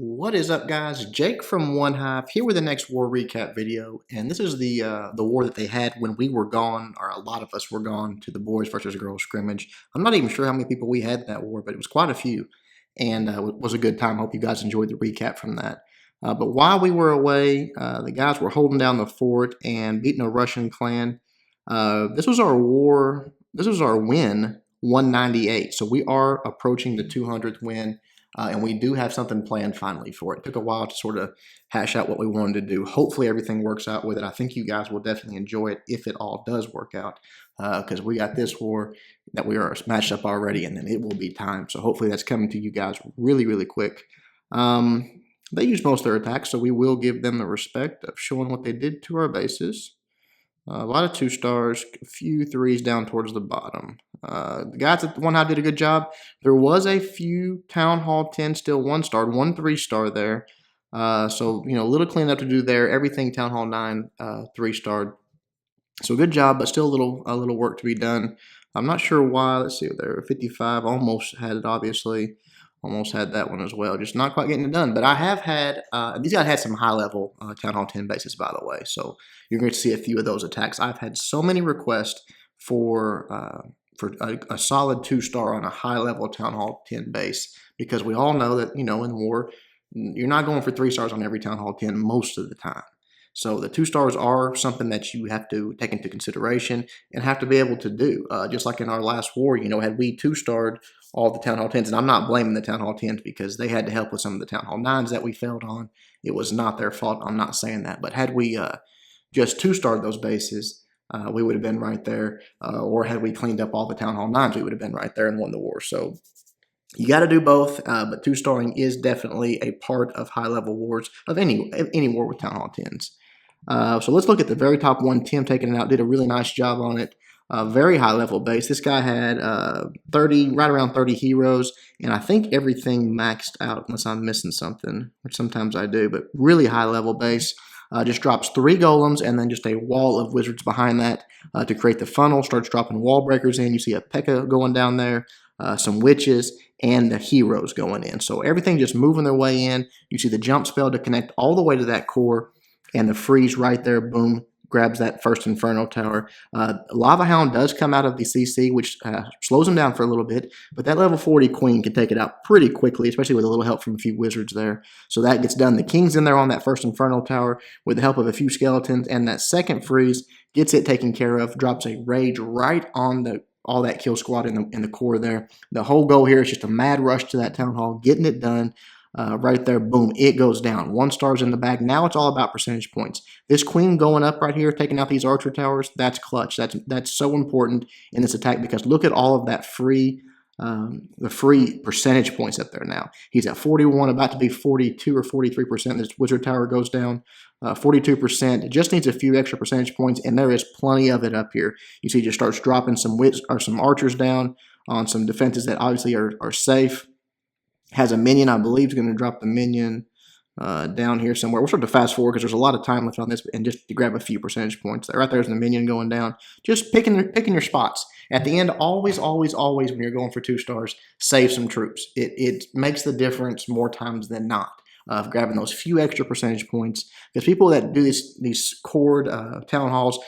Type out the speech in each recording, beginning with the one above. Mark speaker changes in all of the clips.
Speaker 1: What is up, guys? Jake from OneHive here with the next war recap video, and this is the war that they had when we were gone, or a lot of us were gone to the boys versus girls scrimmage. I'm not even sure how many people we had in that war, but it was quite a few, and it was a good time. Hope you guys enjoyed the recap from that. But while we were away, the guys were holding down the fort and beating a Russian clan. This was our war. This was our win, 198. So we are approaching the 200th win. And we do have something planned finally for it. It took a while to sort of hash out what we wanted to do. Hopefully everything works out with it. I think you guys will definitely enjoy it if it all does work out, because we got this war that we are matched up already, and then it will be time. So hopefully that's coming to you guys really, really quick. They use most of their attacks, so we will give them the respect of showing what they did to our bases. A lot of 2 stars, a few 3s down towards the bottom. The guys at OneHive did a good job. There was a few Town Hall 10 still 1-star, 1 3-star there. So, a little cleanup to do there. Everything Town Hall 9 3-starred. So good job, but still a little work to be done. I'm not sure why. Let's see, there 55 almost had it, obviously. Almost had that one as well. Just not quite getting it done. But I have had, these guys had some high-level Town Hall 10 bases, by the way. So you're going to see a few of those attacks. I've had so many requests for a solid 2-star on a high-level Town Hall 10 base, because we all know that, in war, you're not going for 3 stars on every Town Hall 10 most of the time. So the 2 stars are something that you have to take into consideration and have to be able to do. Just like in our last war, had we 2-starred all the Town Hall 10s, and I'm not blaming the Town Hall 10s because they had to help with some of the Town Hall 9s that we failed on. It was not their fault. I'm not saying that. But had we just 2-starred those bases, we would have been right there. Or had we cleaned up all the Town Hall 9s, we would have been right there and won the war. So you got to do both, but 2-starring is definitely a part of high-level wars, of any war with Town Hall 10s. So let's look at the very top one. Tim taking it out, did a really nice job on it. Very high-level base. This guy had right around 30 heroes, and I think everything maxed out unless I'm missing something, which sometimes I do, but really high-level base. Just drops 3 golems and then just a wall of wizards behind that to create the funnel. Starts dropping wall breakers in. You see a P.E.K.K.A going down there, some witches, and the heroes going in. So everything just moving their way in. You see the jump spell to connect all the way to that core, and the freeze right there, boom, grabs that first Inferno Tower. Lava Hound does come out of the CC, which slows him down for a little bit, but that level 40 Queen can take it out pretty quickly, especially with a little help from a few wizards there. So that gets done. The King's in there on that first Inferno Tower with the help of a few skeletons, and that second freeze gets it taken care of, drops a Rage right on all that kill squad in the core there. The whole goal here is just a mad rush to that Town Hall, getting it done. Right there, boom, it goes down. 1 star's in the bag. Now it's all about percentage points. This Queen going up right here, taking out these archer towers, that's clutch. That's so important in this attack, because look at all of that the free percentage points up there now. He's at 41, about to be 42 or 43%. This wizard tower goes down 42%. It just needs a few extra percentage points, and there is plenty of it up here. You see, it just starts dropping some archers down on some defenses that obviously are safe. Has a minion, I believe, is going to drop the minion down here somewhere. We'll start to fast forward because there's a lot of time left on this, and just to grab a few percentage points. Right there's the minion going down. Just picking your spots. At the end, always, always, always, when you're going for 2 stars, save some troops. It makes the difference more times than not of grabbing those few extra percentage points. Because people that do these cord town halls,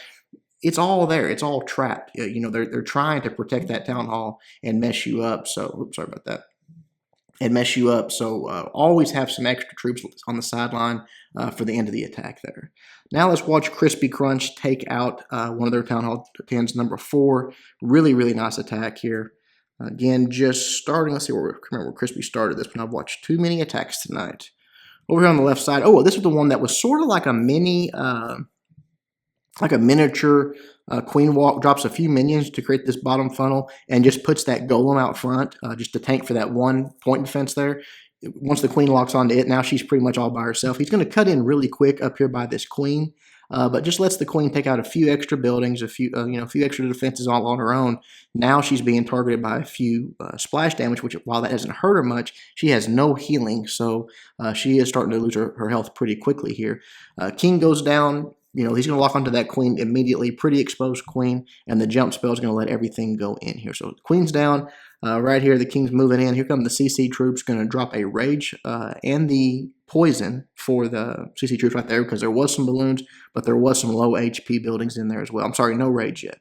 Speaker 1: it's all there. It's all trapped. They're trying to protect that town hall and mess you up. So, oops, sorry about that. And mess you up. So always have some extra troops on the sideline for the end of the attack there. Now let's watch Crispy Crunch take out one of their Town Hall 10s, number 4. Really, really nice attack here. Again, just starting. Let's see remember where Crispy started this one. I've watched too many attacks tonight. Over here on the left side. Oh, this is the one that was sort of like a mini, like a miniature Queen Walk. Drops a few minions to create this bottom funnel and just puts that golem out front just to tank for that 1 point defense there. Once the Queen locks onto it, now she's pretty much all by herself. He's going to cut in really quick up here by this Queen, but just lets the Queen take out a few extra buildings, a few extra defenses all on her own. Now she's being targeted by a few splash damage, which, while that doesn't hurt her much, she has no healing, so she is starting to lose her health pretty quickly here. King goes down. He's going to lock onto that Queen immediately. Pretty exposed Queen, and the jump spell is going to let everything go in here. So Queen's down. Right here, the king's moving in. Here come the CC troops, going to drop a rage and the poison for the CC troops right there, because there was some balloons, but there was some low HP buildings in there as well. I'm sorry, no rage yet.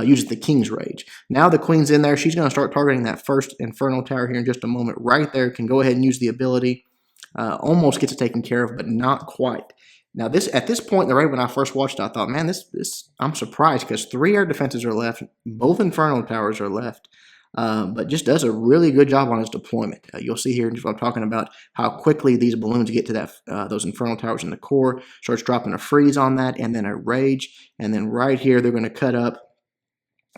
Speaker 1: Uses the king's rage. Now the queen's in there. She's going to start targeting that first Inferno Tower here in just a moment. Right there, can go ahead and use the ability. Almost gets it taken care of, but not quite. Now, at this point in the raid, when I first watched it, I thought, man, I'm surprised, because 3 air defenses are left, both Inferno Towers are left, but just does a really good job on his deployment. You'll see here, I'm talking about how quickly these balloons get to those Inferno Towers in the core, starts dropping a freeze on that, and then a rage, and then right here, they're going to cut up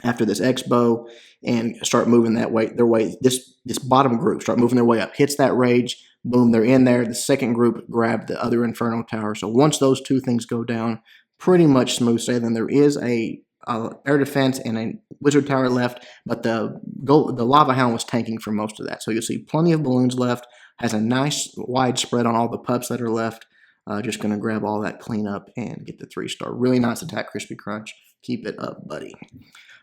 Speaker 1: after this X-bow and start moving their way. This bottom group start moving their way up, hits that rage, boom, they're in there. The second group grab the other Inferno Tower. So once those two things go down, pretty much smooth sailing. There is a air defense and a wizard tower left, but the Lava Hound was tanking for most of that. So you'll see plenty of balloons left. Has a nice wide spread on all the pups that are left. Just going to grab all that clean up and get the 3-star. Really nice attack, Crispy Crunch. Keep it up, buddy.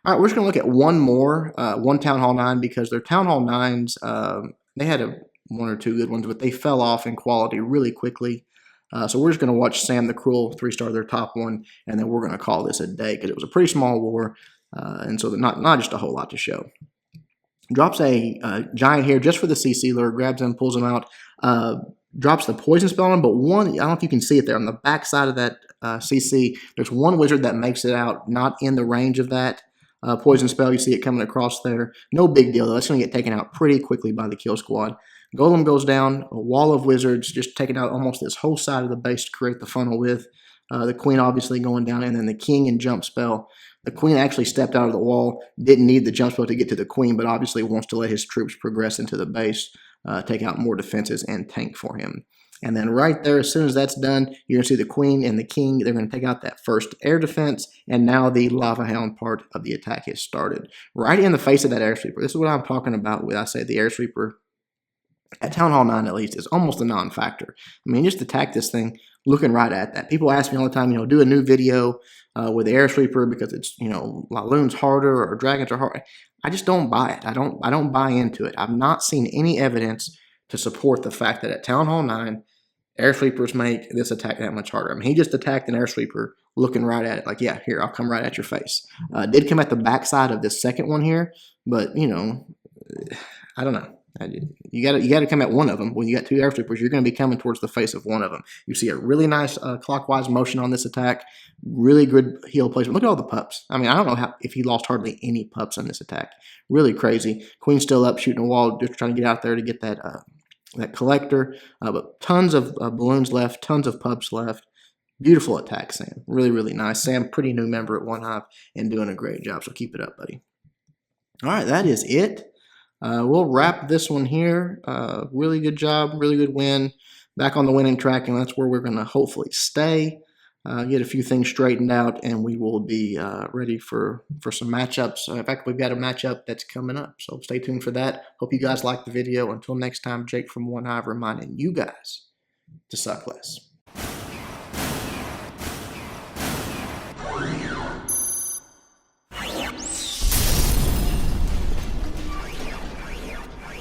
Speaker 1: All right, we're just going to look at one more, one Town Hall 9, because their Town Hall 9s, they had one or two good ones, but they fell off in quality really quickly. So we're just going to watch Sam the Cruel 3-star, their top one, and then we're going to call this a day, because it was a pretty small war, and so not just a whole lot to show. Drops a giant here just for the CC lure, grabs him, pulls him out, drops the poison spell on him, but one, I don't know if you can see it there, on the back side of that CC, there's one wizard that makes it out, not in the range of that poison spell. You see it coming across there. No big deal, though. That's going to get taken out pretty quickly by the kill squad. Golem goes down, a wall of wizards, just taking out almost this whole side of the base to create the funnel with. The queen obviously going down, and then the king and jump spell. The queen actually stepped out of the wall, didn't need the jump spell to get to the queen, but obviously wants to let his troops progress into the base, take out more defenses, and tank for him. And then right there, as soon as that's done, you're going to see the queen and the king. They're going to take out that first air defense, and now the Lava Hound part of the attack has started. Right in the face of that air sweeper. This is what I'm talking about when I say the air sweeper, at Town Hall 9 at least, is almost a non-factor. I mean, just attack this thing looking right at that. People ask me all the time, do a new video with the air sweeper because it's, Laloon's harder or dragons are hard. I just don't buy it. I don't buy into it. I've not seen any evidence to support the fact that at Town Hall 9, air sweepers make this attack that much harder. I mean, he just attacked an air sweeper looking right at it, like, yeah, here, I'll come right at your face. Did come at the backside of this second one here, but, I don't know. You got to come at one of them. When you got two air sweepers, you're going to be coming towards the face of one of them. You see a really nice clockwise motion on this attack. Really good heal placement. Look at all the pups. I mean, I don't know if he lost hardly any pups on this attack. Really crazy. Queen's still up, shooting a wall, just trying to get out there to get that collector. But tons of balloons left, tons of pups left. Beautiful attack, Sam. Really, really nice. Sam, pretty new member at OneHive and doing a great job, so keep it up, buddy. All right, that is it. We'll wrap this one here. Really good job, really good win. Back on the winning track, and that's where we're going to hopefully stay. Get a few things straightened out, and we will be ready for some matchups. In fact, we've got a matchup that's coming up, so stay tuned for that. Hope you guys liked the video. Until next time, Jake from OneHive reminding you guys to suck less.